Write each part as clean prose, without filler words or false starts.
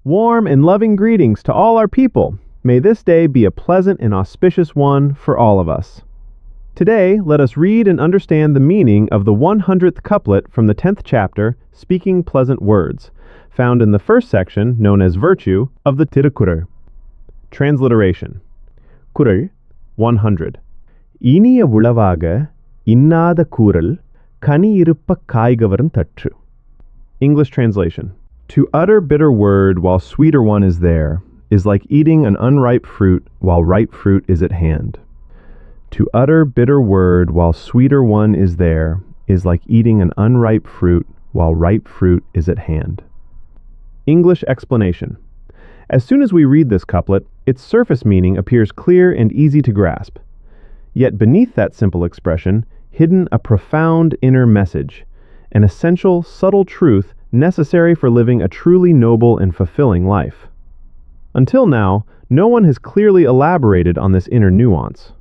Warm and loving greetings to all our people. May this day be a pleasant and auspicious one for all of us. Today, let us read and understand the meaning of the 100th couplet from the 10th chapter, Speaking Pleasant Words, found in the first section, known as Virtue, of the Thirukkural. Transliteration. Kural 100. இனிய உளவாக இன்னாத கூறல் கனி இருப்ப காய்கவரும் தற்று. English translation. To utter bitter word while sweeter one is there is like eating an unripe fruit while ripe fruit is at hand. To utter bitter word while sweeter one is there is like eating an unripe fruit while ripe fruit is at hand. English explanation. As soon as we read this couplet, its surface meaning appears clear and easy to grasp. Yet beneath that simple expression, hidden a profound inner message, an essential, subtle truth necessary for living a truly noble and fulfilling life. Until now, no one has clearly elaborated on this inner nuance.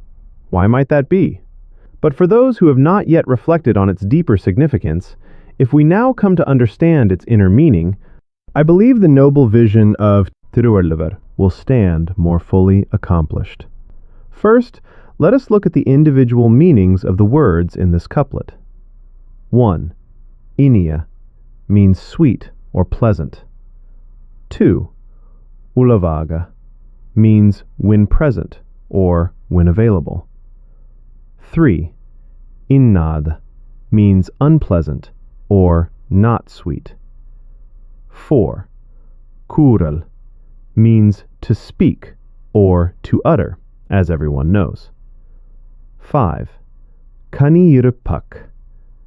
Why might that be? But for those who have not yet reflected on its deeper significance, if we now come to understand its inner meaning, I believe the noble vision of ThiruValluvar will stand more fully accomplished. First, let us look at the individual meanings of the words in this couplet. 1. Inia means sweet or pleasant. 2. Ulavaga means when present or when available. 3. Innad means unpleasant or not sweet. 4. Kural means to speak or to utter, as everyone knows. 5. Kani iripak,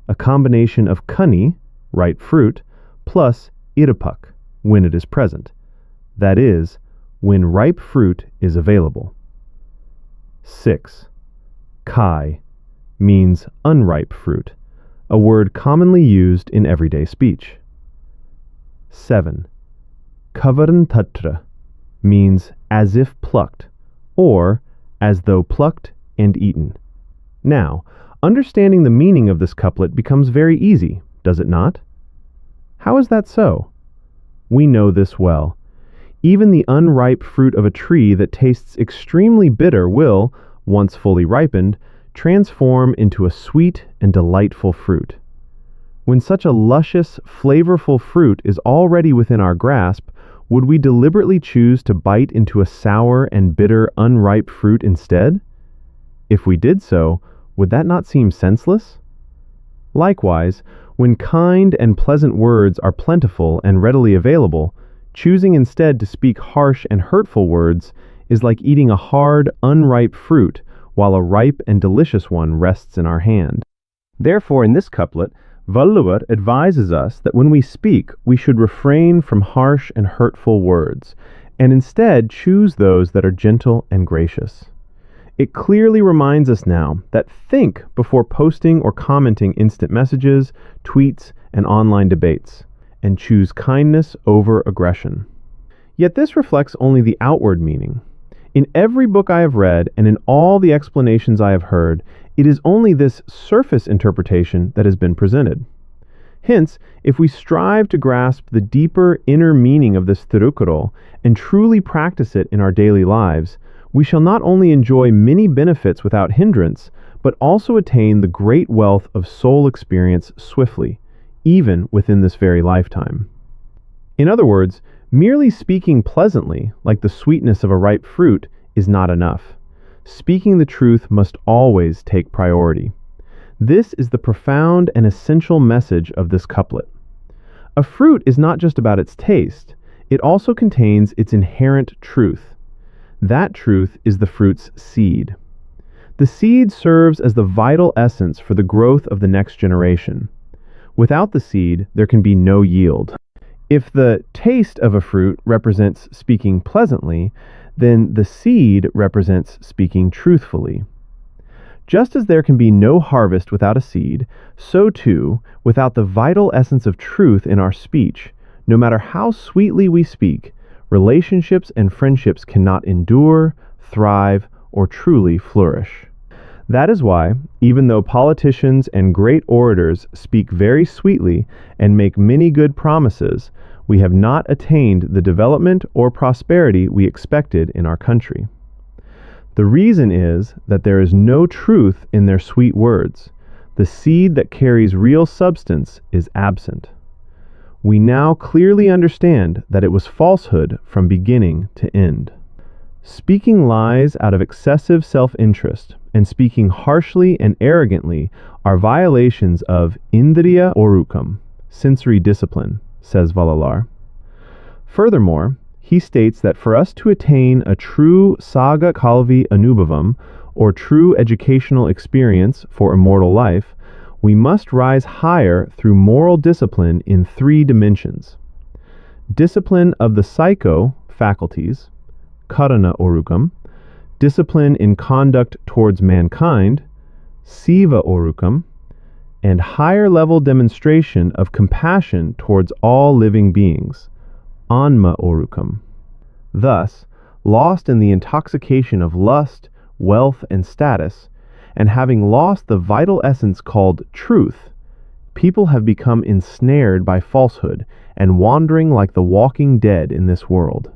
a combination of kani, ripe fruit, plus iripak, when it is present. That is, when ripe fruit is available. 6. Kai means unripe fruit, a word commonly used in everyday speech. 7. Kavaran tatra means as if plucked, or as though plucked and eaten. Now, understanding the meaning of this couplet becomes very easy, does it not? How is that so? We know this well. Even the unripe fruit of a tree that tastes extremely bitter will, once fully ripened, transform into a sweet and delightful fruit. When such a luscious, flavorful fruit is already within our grasp, would we deliberately choose to bite into a sour and bitter unripe fruit instead? If we did so, would that not seem senseless? Likewise, when kind and pleasant words are plentiful and readily available, choosing instead to speak harsh and hurtful words is like eating a hard, unripe fruit while a ripe and delicious one rests in our hand. Therefore, in this couplet, Valluvar advises us that when we speak, we should refrain from harsh and hurtful words, and instead choose those that are gentle and gracious. It clearly reminds us now that think before posting or commenting instant messages, tweets, and online debates, and choose kindness over aggression. Yet this reflects only the outward meaning. In every book I have read and in all the explanations I have heard, it is only this surface interpretation that has been presented. Hence, if we strive to grasp the deeper inner meaning of this Thirukkural and truly practice it in our daily lives, we shall not only enjoy many benefits without hindrance, but also attain the great wealth of soul experience swiftly, even within this very lifetime. In other words, merely speaking pleasantly, like the sweetness of a ripe fruit, is not enough. Speaking the truth must always take priority. This is the profound and essential message of this couplet. A fruit is not just about its taste, it also contains its inherent truth. That truth is the fruit's seed. The seed serves as the vital essence for the growth of the next generation. Without the seed, there can be no yield. If the taste of a fruit represents speaking pleasantly, then the seed represents speaking truthfully. Just as there can be no harvest without a seed, so too, without the vital essence of truth in our speech, no matter how sweetly we speak, relationships and friendships cannot endure, thrive, or truly flourish. That is why, even though politicians and great orators speak very sweetly and make many good promises, we have not attained the development or prosperity we expected in our country. The reason is that there is no truth in their sweet words. The seed that carries real substance is absent. We now clearly understand that it was falsehood from beginning to end. Speaking lies out of excessive self-interest and speaking harshly and arrogantly are violations of indriya orukam, sensory discipline, says Valluvar. Furthermore, he states that for us to attain a true saga kalvi anubhavam, or true educational experience for immortal life, we must rise higher through moral discipline in 3 dimensions. Discipline of the psycho faculties, karana orukam, discipline in conduct towards mankind, siva orukam, and higher level demonstration of compassion towards all living beings, anma orukam. Thus, lost in the intoxication of lust, wealth, and status, and having lost the vital essence called truth, people have become ensnared by falsehood and wandering like the walking dead in this world.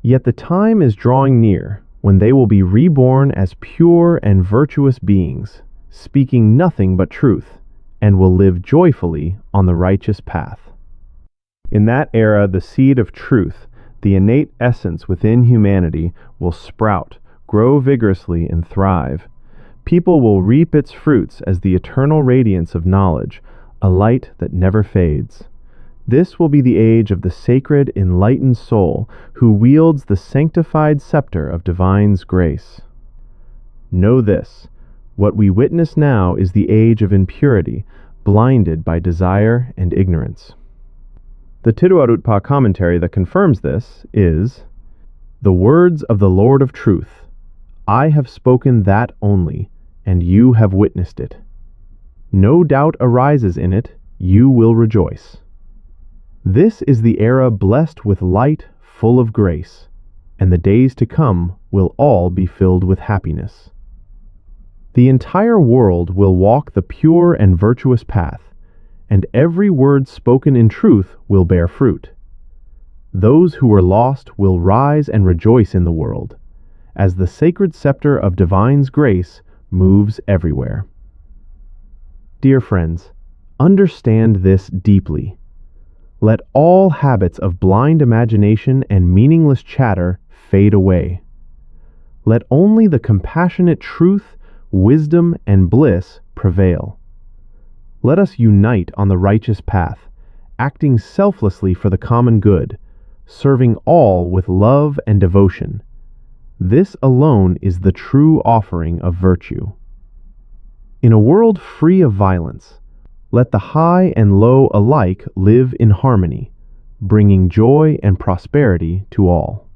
Yet the time is drawing near when they will be reborn as pure and virtuous beings, speaking nothing but truth, and will live joyfully on the righteous path. In that era, the seed of truth, the innate essence within humanity, will sprout, grow vigorously, and thrive. People will reap its fruits as the eternal radiance of knowledge, a light that never fades. This will be the age of the sacred, enlightened soul who wields the sanctified scepter of divine's grace. Know this, what we witness now is the age of impurity, blinded by desire and ignorance. The Tiruvallur commentary that confirms this is, "The words of the Lord of Truth, I have spoken that only, and you have witnessed it. No doubt arises in it, you will rejoice. This is the era blessed with light, full of grace, and the days to come will all be filled with happiness. The entire world will walk the pure and virtuous path, and every word spoken in truth will bear fruit. Those who were lost will rise and rejoice in the world, as the sacred scepter of divine's grace moves everywhere." Dear friends, understand this deeply. Let all habits of blind imagination and meaningless chatter fade away. Let only the compassionate truth, wisdom, and bliss prevail. Let us unite on the righteous path, acting selflessly for the common good, serving all with love and devotion. This alone is the true offering of virtue. In a world free of violence, let the high and low alike live in harmony, bringing joy and prosperity to all.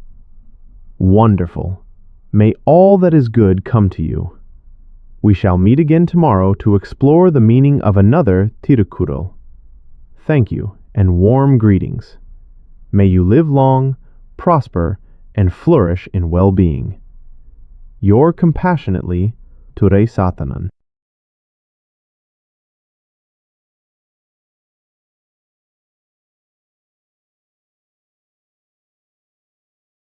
Wonderful. May all that is good come to you. We shall meet again tomorrow to explore the meaning of another Thirukkural. Thank you and warm greetings. May you live long, prosper, and flourish in well-being. Your compassionately, Durai Sathanan.